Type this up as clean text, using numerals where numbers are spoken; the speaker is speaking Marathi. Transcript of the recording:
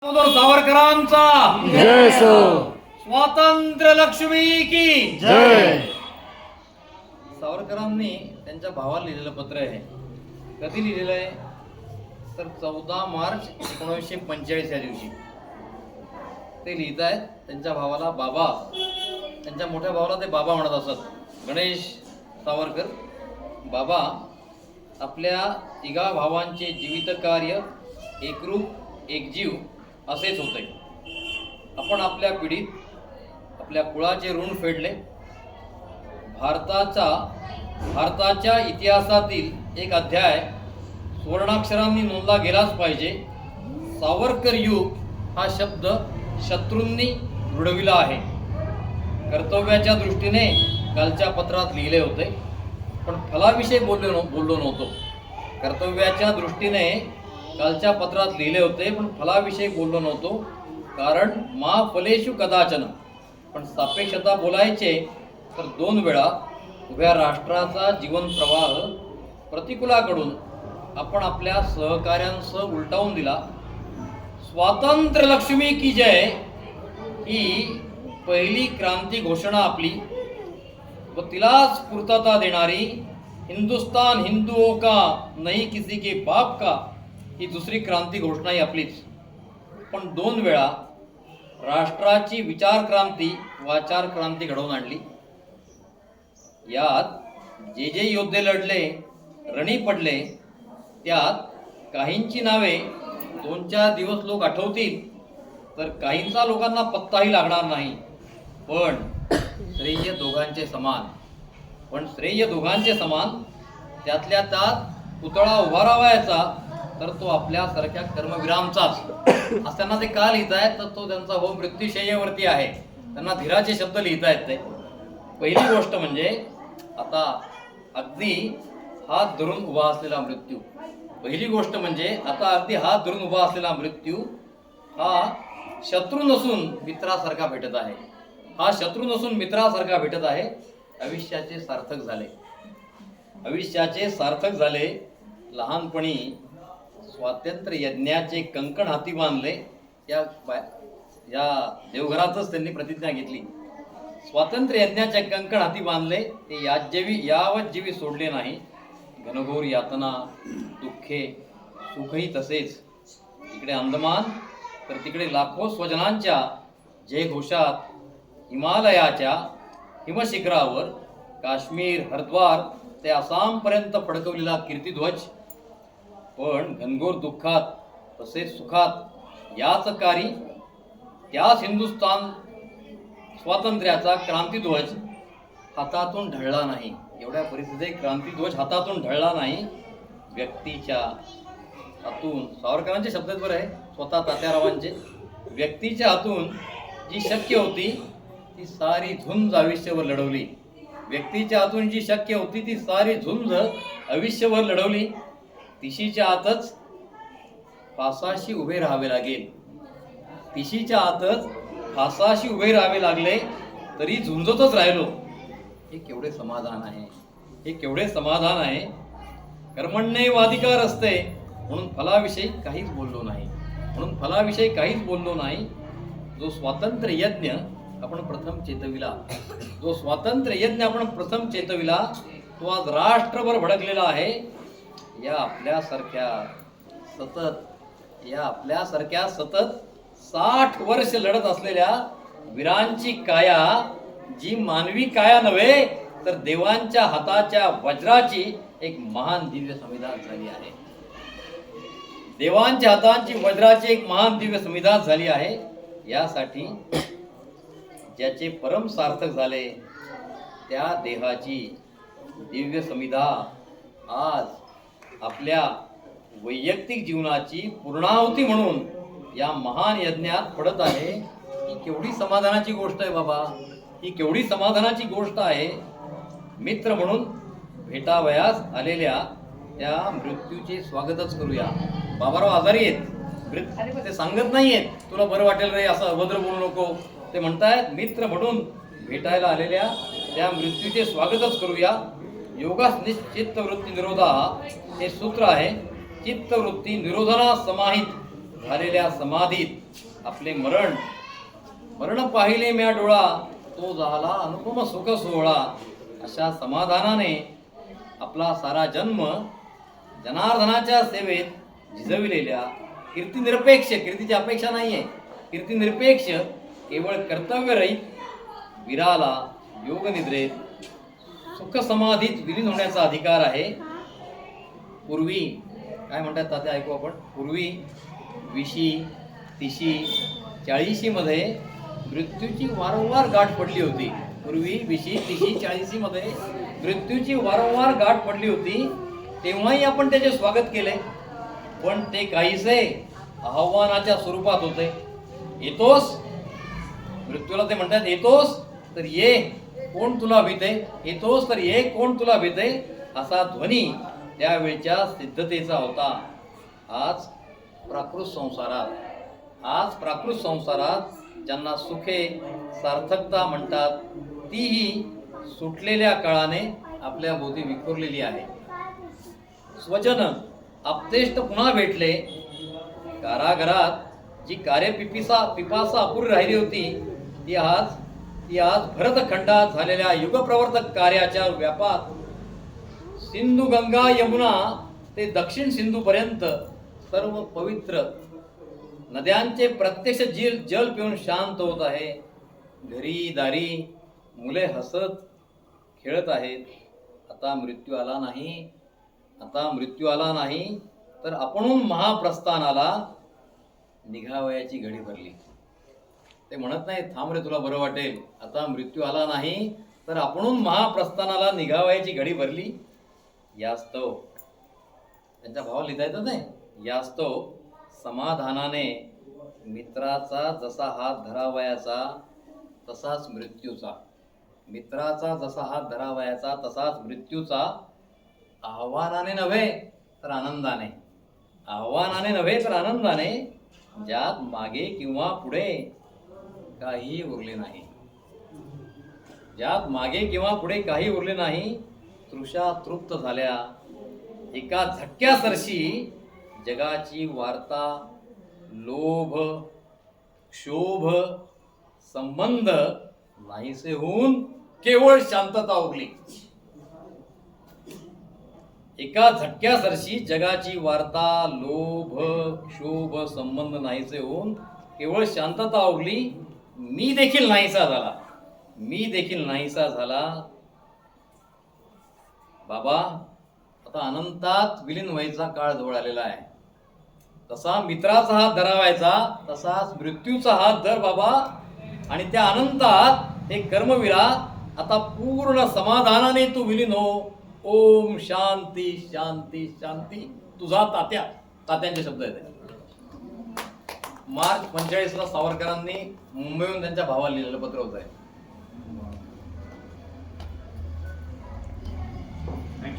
सावरकरांचा जय सो स्वातंत्र्य लक्ष्मी की जय. सावरकरांनी त्यांच्या भावाला लिहिलेलं पत्र आहे. कधी लिहिलेलं आहे तर 14 मार्च 1945 या दिवशी ते लिहित आहेत त्यांच्या भावाला बाबा. त्यांच्या मोठ्या भावाला ते बाबा म्हणत असत, गणेश सावरकर. बाबा, आपल्या तिघा भावांचे जीवित कार्य एकरूप एकजीव असेच होते. आपण आपल्या पिढीत आपल्या कुळाचे ऋण फेडले. भारताच्या इतिहासातील एक अध्याय सुवर्णाक्षरांनी नोंदला गेलाच पाहिजे. सावरकर युग हा शब्द शत्रूंनी रुढविला आहे. कर्तव्याच्या दृष्टीने कालच्या पत्रात लिहिले होते, पण फलाविषयी बोललो नव्हतो. कर्तव्याच्या दृष्टीने कालच्या पत्रात लिहिले होते, पण फलाविषयी बोललो नव्हतो. कारण मा फलेषु कदाचन. पण सापेक्षता बोलायचे तर 2 वेळा उभ्या राष्ट्राचा जीवन प्रवाह प्रतिकूलाकडून आपण आपल्या सहकार्यांसह उलटावून दिला. स्वातंत्र्य लक्ष्मी की जय ही पहिली क्रांती घोषणा आपली व तिलाच पूर्तता देणारी हिंदुस्तान हिंदुओं का नहीं किसी के बाप का ही दुसरी क्रांती घोषणा ही आपलीच. पण 2 वेळा राष्ट्राची विचार क्रांती वाचार क्रांती घडवून आणली. यात जे जे योद्धे लढले, रणी पडले, त्यात काहींची नावे 2-4 दिवस लोक आठवतील, तर काहींचा लोकांना पत्ताही लागणार नाही. पण श्रेय दोघांचे समान. त्यातल्या त्यात पुतळा उभारावायचा तर तो आपल्यासारख्या कर्मवीरांचाच. असताना ते का लिहित आहेत तर तो त्यांचा भाऊ मृत्यूशय्येवरती आहे. त्यांना धीराचे शब्द लिहित आहेत ते. पहिली गोष्ट म्हणजे आता अगदी हात धरून उभा असलेला मृत्यू. पहिली गोष्ट म्हणजे आता अगदी हात धरून उभा असलेला मृत्यू हा शत्रू नसून मित्रासारखा भेटत आहे. आयुष्याचे सार्थक झाले. लहानपणी स्वातंत्र्य यज्ञाचे कंकण हाती बांधले. या देवघरातच त्यांनी प्रतिज्ञा घेतली. स्वातंत्र्य यज्ञाचे कंकण हाती बांधले, ते यावत जीवी सोडले नाही. घनघोर यातना, दुःखे, सुखही तसेच. इकडे अंदमान तर तिकडे लाखो स्वजनांच्या जयघोषात हिमालयाच्या हिमशिखरावर काश्मीर, हरिद्वार ते आसामपर्यंत फडकवलेला कीर्तिध्वज. पण घनघोर दुःखात तसेच सुखात त्याच हिंदुस्थान स्वातंत्र्याचा क्रांतिध्वज हातातून ढळला नाही. एवढ्या परिस्थितीत क्रांतिध्वज हातातून ढळला नाही. व्यक्तीच्या हातून, सावरकरांचे शब्द बरं आहे, स्वतः तात्यारावांचे, व्यक्तीच्या हातून जी शक्य होती ती सारी झुंज आयुष्यभर लढवली. तिशीच्या आतच फासाशी उभे राहावे लागले तरी झुंजतच राहिलो. हे केवढे समाधान आहे. कर्मण्येवाधिकार असते म्हणून फलाविषयी काहीच बोललो नाही. जो स्वातंत्र्य यज्ञ आपण प्रथम चेतविला तो आज राष्ट्रभर भडकलेला आहे. या आपल्यासारख्या सतत 60 वर्ष लढत असलेल्या वीरांची काया, जी मानवी काया नव्हे तर देवांच्या हाताच्या वज्राची एक महान दिव्य संविधान झाली आहे. यासाठी ज्याचे परम सार्थक झाले त्या देहाची दिव्य समिधा आज आपल्या वैयक्तिक जीवनाची पूर्णाहुती म्हणून या महान यज्ञात पडत आहे. ही केवढी समाधानाची गोष्ट आहे बाबा, मित्र म्हणून भेटावयास आलेल्या त्या मृत्यूचे स्वागतच करूया. बाबाराव आजारी आहेत, ते सांगत नाहीयेत तुला बरं वाटेल रे असं अभद्र बोलू नको. ते म्हणतायत मित्र म्हणून भेटायला आलेल्या त्या मृत्यूचे स्वागतच करूया. योगास चित्तवृत्ती निरोधा हे सूत्र आहे. चित्तवृत्ती निरोधना समाहित झालेल्या समाधीत आपले मरण पाहिले म्या डोळा, तो झाला अनुपम सुख सोहळा. अशा समाधानाने आपला सारा जन्म जनार्दनाच्या सेवेत झिजविलेल्या कीर्तिनिरपेक्ष, कीर्तीची अपेक्षा नाहीये, कीर्तिनिरपेक्ष केवळ कर्तव्यरहित वीराला योगनिद्रेत सुख समाधीत विलीन होण्याचा अधिकार आहे. पूर्वी काय म्हणतात तात्या, ऐकू आपण. पूर्वी 20, 30, 40 मध्ये मृत्यूची वारंवार गाठ पडली होती. पूर्वी 20, 30, 40 मध्ये मृत्यूची वारंवार गाठ पडली होती. तेव्हाही आपण त्याचे स्वागत केले, पण ते काहीसे आव्हानाच्या स्वरूपात होते. येतोस, मृत्यूला ते म्हणतात, येतोस तर ये, कोण तुला भीते, येतोस तर ये, कोण तुला भीते, असा ध्वनी त्यावेळच्या सिद्धतेचा होता. आज प्राकृत संसारात ज्यांना सुखे सार्थकता म्हणतात, तीही सुटलेल्या काळाने आपल्या भोवती विखुरलेली आहे. स्वजन आप्तेष्ट पुन्हा भेटले. कारागृहात जी पिपासा अपुरी राहिली होती, ती आज भरतखंडात झालेल्या युगप्रवर्तक कार्याच्या व्यापात सिंधू, गंगा, यमुना ते दक्षिण सिंधू पर्यंत सर्व पवित्र नद्यांचे प्रत्यक्ष जल पिऊन शांत होत आहे. घरी दारी मुले हसत खेळत आहेत. आता मृत्यू आला नाही तर आपणहून महाप्रस्थानाला निघावयाची घडी भरली. ते म्हणत नाही, थांब रे तुला बरं वाटेल. आता मृत्यू आला नाही तर आपणहून महाप्रस्थानाला निघावयाची घडी भरली. यास्तव त्यांच्या भावाला लिहिता येतं नाही. यास्तव समाधानाने मित्राचा जसा हात धरावयाचा तसाच मृत्यूचा, मित्राचा जसा हात धरावयाचा तसाच मृत्यूचा, आव्हानाने नव्हे तर आनंदाने, ज्यात मागे किंवा पुढे काही उरले नाही, तृषा तृप्त झाल्या. एका झटक्यासरशी जगाची वार्ता, लोभ, क्षोभ, संबंध नाहीसे होऊन केवळ शांतता उरली. एका झटक्यासरशी जगाची वार्ता, लोभ, क्षोभ, संबंध नाहीसे होऊन केवळ शांतता उरली. मी देखील नाहीसा झाला. बाबा, आता अनंतात विलीन व्हायचा काळ जवळ आलेला आहे. तसा मित्राचा हात धरावायचा, तसाच मृत्यूचा हात धर बाबा. आणि त्या अनंतात हे कर्मवीरा आता पूर्ण समाधानाने तू विलीन हो. ओम शांती शांती शांती. तुझा तात्यांचे शब्द आहेत. मार्च 45 सावरकरांनी मुंबईहून त्यांच्या भावाला लिहिलेलं पत्र होत आहे.